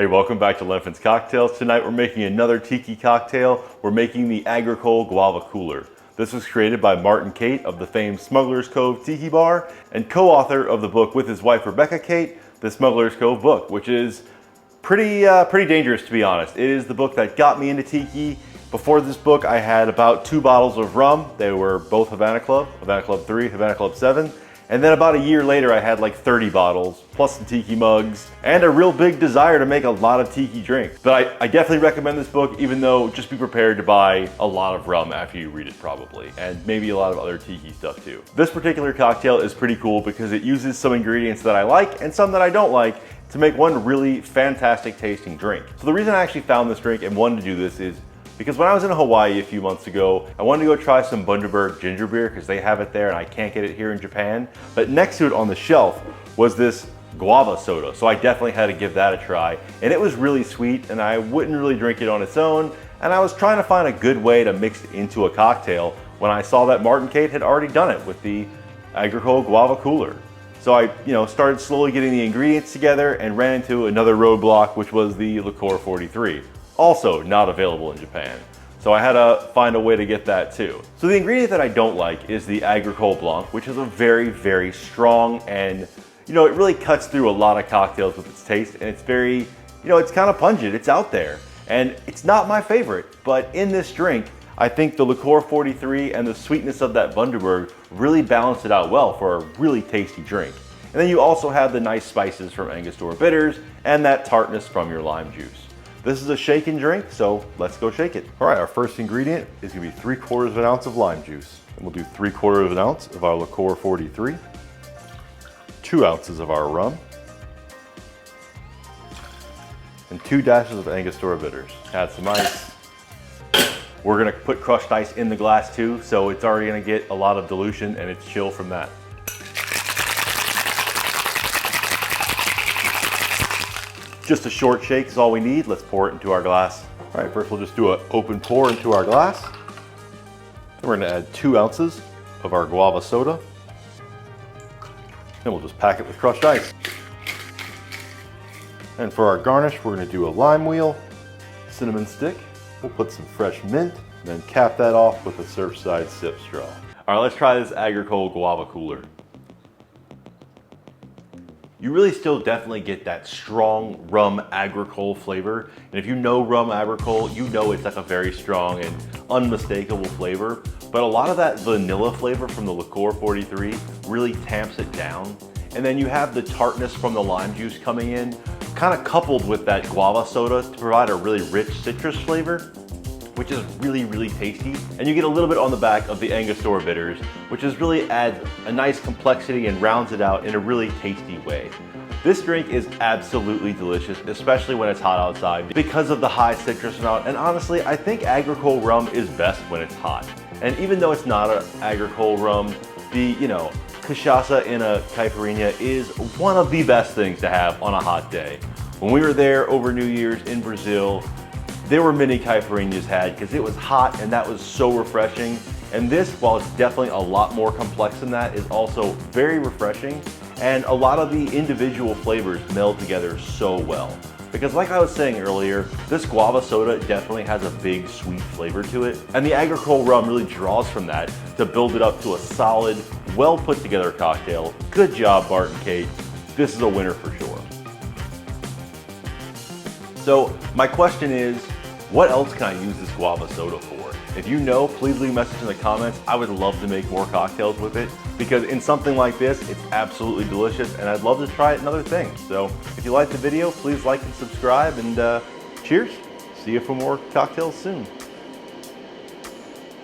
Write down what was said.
Hey, welcome back to Lenfin's Cocktails. Tonight we're making another tiki cocktail. We're making the Agricole Guava Cooler. This was created by Martin Cate of the famed Smuggler's Cove Tiki Bar and co-author of the book with his wife Rebecca Cate, the Smuggler's Cove book, which is pretty dangerous, to be honest. It is the book that got me into tiki. Before this book, I had about 2 bottles of rum. They were both Havana Club 3, Havana Club 7. And then about a year later, I had like 30 bottles, plus some tiki mugs, and a real big desire to make a lot of tiki drinks. But I definitely recommend this book, even though just be prepared to buy a lot of rum after you read it probably, and maybe a lot of other tiki stuff too. This particular cocktail is pretty cool because it uses some ingredients that I like and some that I don't like to make one really fantastic tasting drink. So the reason I actually found this drink and wanted to do this is because when I was in Hawaii a few months ago, I wanted to go try some Bundaberg ginger beer because they have it there and I can't get it here in Japan. But next to it on the shelf was this guava soda. So I definitely had to give that a try. And it was really sweet and I wouldn't really drink it on its own. And I was trying to find a good way to mix it into a cocktail when I saw that Martin Cate had already done it with the Agricole Guava Cooler. So I started slowly getting the ingredients together and ran into another roadblock, which was the Liqueur 43. Also not available in Japan. So I had to find a way to get that too. So the ingredient that I don't like is the Agricole Blanc, which is a very, very strong and, it really cuts through a lot of cocktails with its taste, and it's very, it's kind of pungent, it's out there. And it's not my favorite, but in this drink, I think the Liqueur 43 and the sweetness of that Bundaberg really balance it out well for a really tasty drink. And then you also have the nice spices from Angostura bitters and that tartness from your lime juice. This is a shaken drink, so let's go shake it. All right, our first ingredient is gonna be 3/4 of an ounce of lime juice. And we'll do 3/4 of an ounce of our Liqueur 43, 2 ounces of our rum, and 2 dashes of Angostura bitters. Add some ice. We're gonna put crushed ice in the glass too, so it's already gonna get a lot of dilution and it's chill from that. Just a short shake is all we need. Let's pour it into our glass. All right, first we'll just do an open pour into our glass. Then we're gonna add 2 ounces of our guava soda. Then we'll just pack it with crushed ice. And for our garnish, we're gonna do a lime wheel, cinnamon stick. We'll put some fresh mint, then cap that off with a Surfside sip straw. All right, let's try this Agricole Guava Cooler. You really still definitely get that strong rum agricole flavor. And if you know rum agricole, you know it's like a very strong and unmistakable flavor. But a lot of that vanilla flavor from the Liqueur 43 really tamps it down. And then you have the tartness from the lime juice coming in, kind of coupled with that guava soda to provide a really rich citrus flavor, which is really, really tasty. And you get a little bit on the back of the Angostura bitters, which is really adds a nice complexity and rounds it out in a really tasty way. This drink is absolutely delicious, especially when it's hot outside because of the high citrus amount. And honestly, I think Agricole rum is best when it's hot. And even though it's not an Agricole rum, the, cachaça in a caipirinha is one of the best things to have on a hot day. When we were there over New Year's in Brazil, there were many caipirinhas had because it was hot and that was so refreshing. And this, while it's definitely a lot more complex than that, is also very refreshing. And a lot of the individual flavors meld together so well. Because like I was saying earlier, this guava soda definitely has a big sweet flavor to it. And the Agricole rum really draws from that to build it up to a solid, well put together cocktail. Good job, Martin Cate. This is a winner for sure. So my question is, what else can I use this guava soda for? If you know, please leave a message in the comments. I would love to make more cocktails with it because in something like this, it's absolutely delicious and I'd love to try it in other things. So if you liked the video, please like and subscribe and cheers. See you for more cocktails soon.